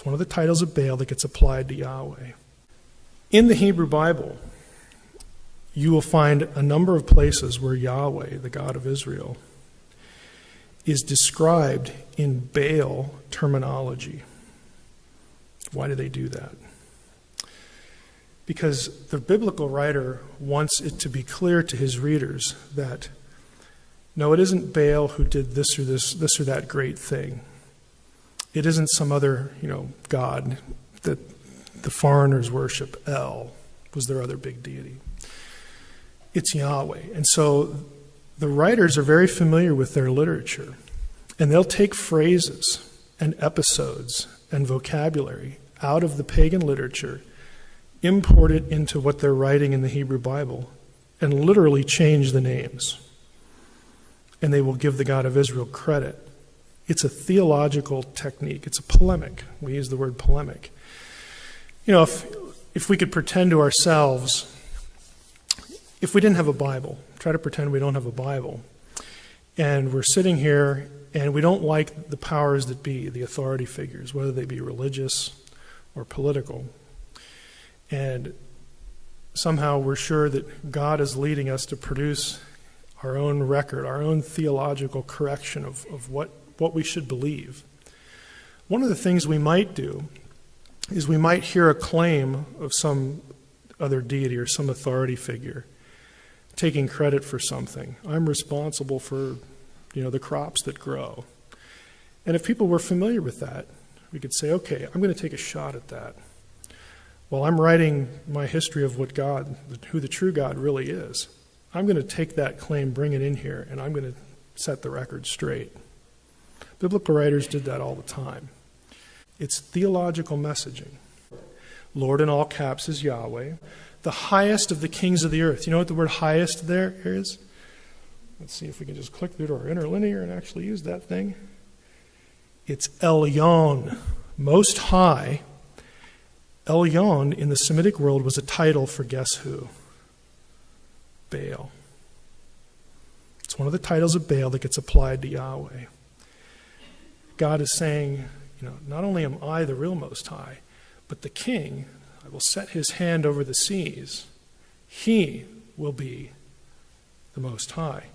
It's one of the titles of Baal that gets applied to Yahweh. In the Hebrew Bible, you will find a number of places where Yahweh, the God of Israel, is described in Baal terminology. Why do they do that? Because the biblical writer wants it to be clear to his readers that, no, it isn't Baal who did this or that great thing. It isn't some other, god that the foreigners worship. El was their other big deity. It's Yahweh. And so the writers are very familiar with their literature, and they'll take phrases and episodes and vocabulary out of the pagan literature, import it into what they're writing in the Hebrew Bible, and literally change the names. And they will give the God of Israel credit. It's a theological technique. It's a polemic. We use the word polemic. If we could pretend to ourselves, if we didn't have a Bible, try to pretend we don't have a Bible, and we're sitting here and we don't like the powers that be, the authority figures, whether they be religious or political, and somehow we're sure that God is leading us to produce our own record, our own theological correction of what we should believe. One of the things we might do is we might hear a claim of some other deity or some authority figure taking credit for something. I'm responsible for, the crops that grow. And if people were familiar with that, we could say, okay, I'm going to take a shot at that. While I'm writing my history of who the true God really is, I'm going to take that claim, bring it in here, and I'm going to set the record straight. Biblical writers did that all the time. It's theological messaging. Lord in all caps is Yahweh, the highest of the kings of the earth. You know what the word highest there is? Let's see if we can just click through to our interlinear and actually use that thing. It's Elyon, most high. Elyon in the Semitic world was a title for guess who? Baal. It's one of the titles of Baal that gets applied to Yahweh. God is saying, not only am I the real Most High, but the King, I will set his hand over the seas. He will be the Most High.